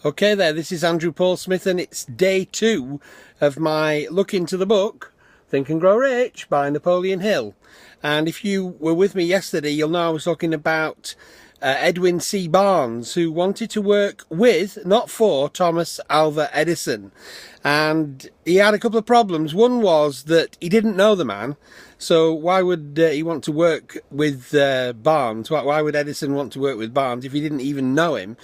Okay there, this is Andrew Paul Smith and it's day 2 of my look into the book Think and Grow Rich by Napoleon Hill. And if you were with me yesterday, you'll know I was talking about Edwin C. Barnes, who wanted to work with, not for, Thomas Alva Edison. And he had a couple of problems. One was that he didn't know the man. So why would he want to work with Barnes? Why would Edison want to work with Barnes if he didn't even know him?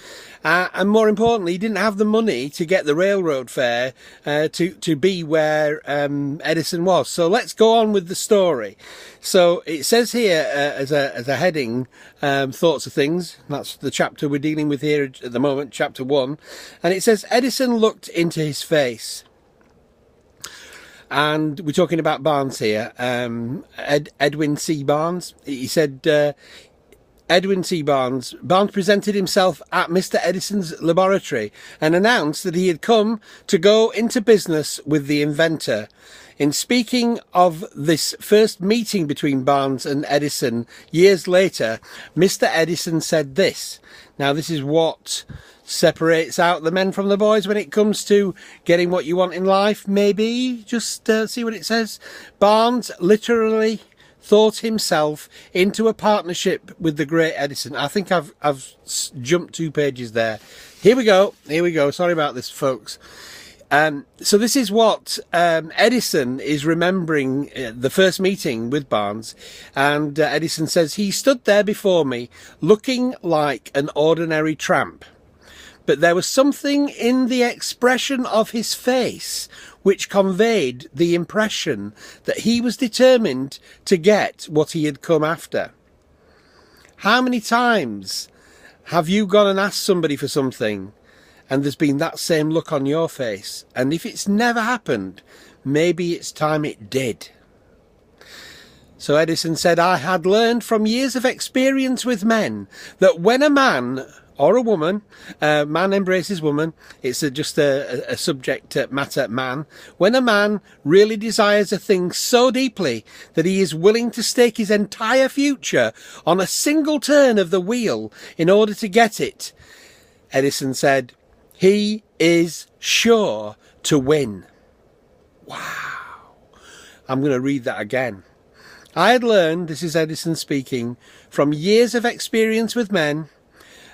And more importantly, he didn't have the money to get the railroad fare to be where Edison was. So let's go on with the story. So it says here as a heading, thoughts of things. That's the chapter we're dealing with here at the moment, chapter 1. And it says, Edison looked into his face. And we're talking about Barnes here, Edwin C. Barnes. He said, Edwin C. Barnes presented himself at Mr. Edison's laboratory and announced that he had come to go into business with the inventor. In speaking of this first meeting between Barnes and Edison years later, Mr. Edison said this. Now, this is what separates out the men from the boys when it comes to getting what you want in life, maybe. Just see what it says. Barnes literally thought himself into a partnership with the great Edison. I think I've jumped 2 pages there. Here we go. Sorry about this, folks. So this is what Edison is remembering the first meeting with Barnes. And Edison says, he stood there before me looking like an ordinary tramp. But there was something in the expression of his face which conveyed the impression that he was determined to get what he had come after. How many times have you gone and asked somebody for something and there's been that same look on your face? And if it's never happened, maybe it's time it did. So Edison said, I had learned from years of experience with men that when a man or a woman, man embraces woman, it's just a subject matter man. When a man really desires a thing so deeply that he is willing to stake his entire future on a single turn of the wheel in order to get it, Edison said, he is sure to win. Wow. I'm going to read that again. I had learned, this is Edison speaking, from years of experience with men,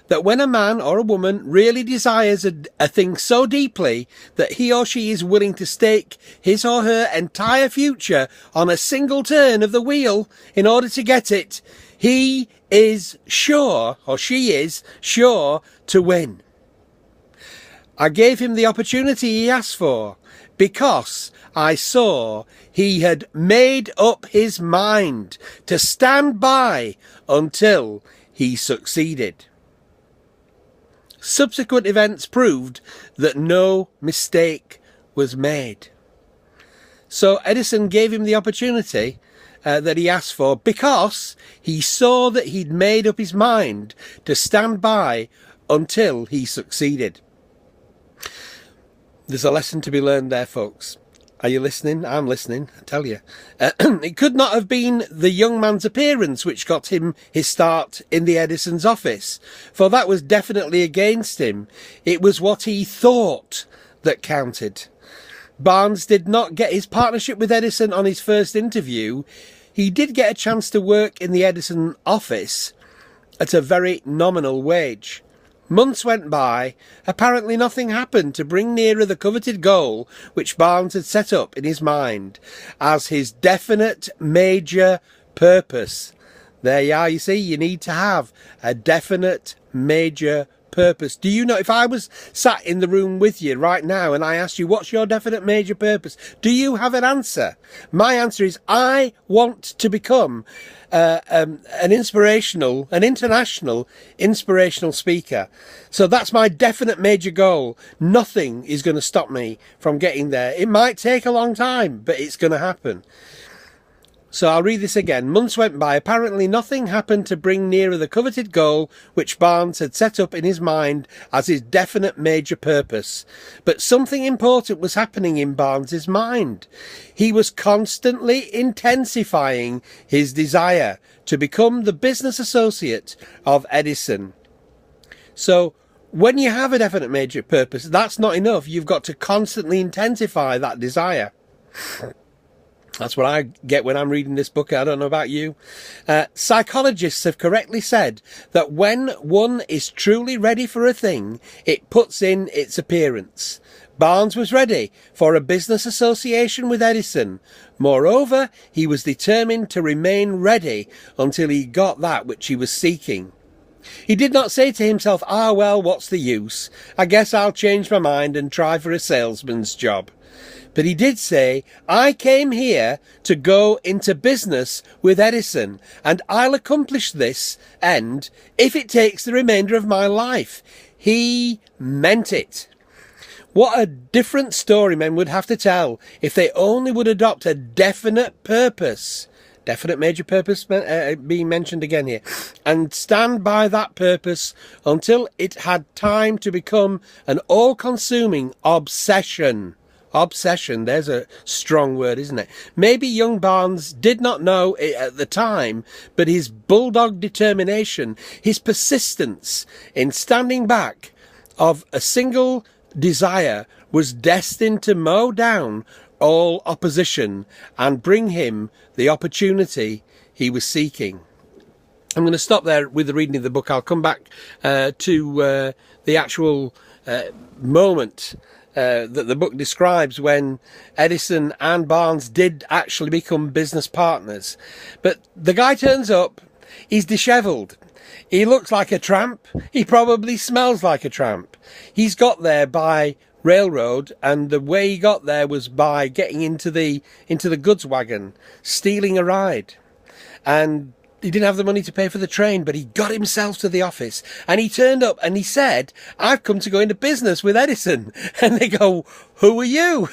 that when a man or a woman really desires a thing so deeply that he or she is willing to stake his or her entire future on a single turn of the wheel in order to get it, he is sure, or she is sure, to win. I gave him the opportunity he asked for because I saw he had made up his mind to stand by until he succeeded. Subsequent events proved that no mistake was made. So Edison gave him the opportunity that he asked for because he saw that he'd made up his mind to stand by until he succeeded. There's a lesson to be learned there, folks. Are you listening? I'm listening, I tell you. It could not have been the young man's appearance which got him his start in the Edison's office, for that was definitely against him. It was what he thought that counted. Barnes did not get his partnership with Edison on his first interview. He did get a chance to work in the Edison office at a very nominal wage. Months went by. Apparently nothing happened to bring nearer the coveted goal which Barnes had set up in his mind as his definite major purpose. There you are, you see, you need to have a definite major purpose. Do you know, if I was sat in the room with you right now and I asked you, what's your definite major purpose? Do you have an answer? My answer is, I want to become an international inspirational speaker. So that's my definite major goal. Nothing is going to stop me from getting there. It might take a long time, but it's going to happen. So I'll read this again. Months went by. Apparently nothing happened to bring nearer the coveted goal which Barnes had set up in his mind as his definite major purpose. But something important was happening in Barnes's mind. He was constantly intensifying his desire to become the business associate of Edison. So when you have a definite major purpose, that's not enough. You've got to constantly intensify that desire. That's what I get when I'm reading this book. I don't know about you. Psychologists have correctly said that when one is truly ready for a thing, it puts in its appearance. Barnes was ready for a business association with Edison. Moreover, he was determined to remain ready until he got that which he was seeking. He did not say to himself, "Ah, well, what's the use? I guess I'll change my mind and try for a salesman's job." But he did say, "I came here to go into business with Edison, and I'll accomplish this end if it takes the remainder of my life." He meant it. What a different story men would have to tell if they only would adopt a definite purpose. Definite major purpose being mentioned again here. And stand by that purpose until it had time to become an all-consuming obsession. Obsession, there's a strong word, isn't it? Maybe young Barnes did not know it at the time, but his bulldog determination, his persistence in standing back of a single desire was destined to mow down all opposition and bring him the opportunity he was seeking. I'm going to stop there with the reading of the book. I'll come back to the actual moment that the book describes when Edison and Barnes did actually become business partners. But the guy turns up, he's dishevelled. He looks like a tramp. He probably smells like a tramp. He's got there by railroad, and the way he got there was by getting into the goods wagon, stealing a ride. And he didn't have the money to pay for the train, but he got himself to the office, and he turned up and he said, "I've come to go into business with Edison." And they go, "Who are you?"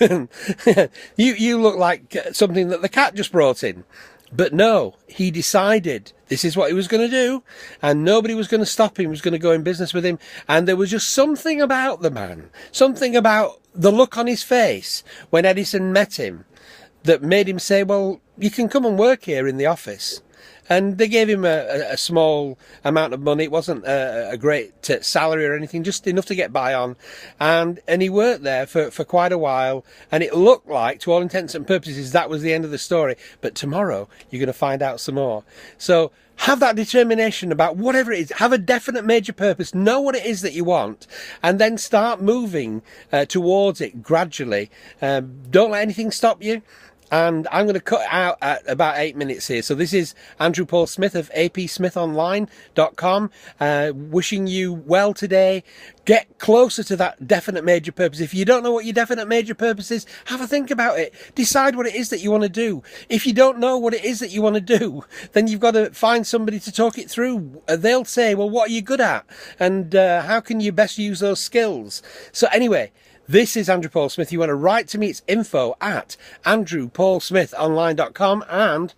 you look like something that the cat just brought in. But no, he decided this is what he was going to do, and nobody was going to stop him. He was going to go in business with him. And there was just something about the man, something about the look on his face when Edison met him, that made him say, "Well, you can come and work here in the office." And they gave him a small amount of money. It wasn't a great salary or anything, just enough to get by on. And he worked there for quite a while. And it looked like, to all intents and purposes, that was the end of the story. But tomorrow, you're going to find out some more. So have that determination about whatever it is. Have a definite major purpose. Know what it is that you want. And then start moving towards it gradually. Don't let anything stop you. And I'm going to cut out at about 8 minutes here. So this is Andrew Paul Smith of apsmithonline.com, wishing you well today. Get closer to that definite major purpose. If you don't know what your definite major purpose is, have a think about it. Decide what it is that you want to do. If you don't know what it is that you want to do, then you've got to find somebody to talk it through. They'll say, "Well, what are you good at? And how can you best use those skills?" So anyway, this is Andrew Paul Smith. You want to write to me, it's info@andrewpaulsmithonline.com, and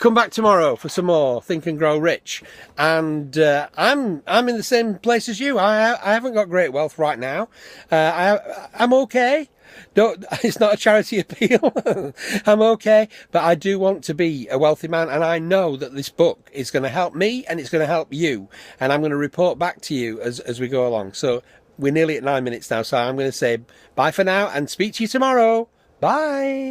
come back tomorrow for some more Think and Grow Rich. And I'm in the same place as you. I haven't got great wealth right now. I'm okay. It's not a charity appeal. I'm okay, but I do want to be a wealthy man, and I know that this book is going to help me, and it's going to help you, and I'm going to report back to you as we go along. So we're nearly at 9 minutes now, so I'm going to say bye for now and speak to you tomorrow. Bye.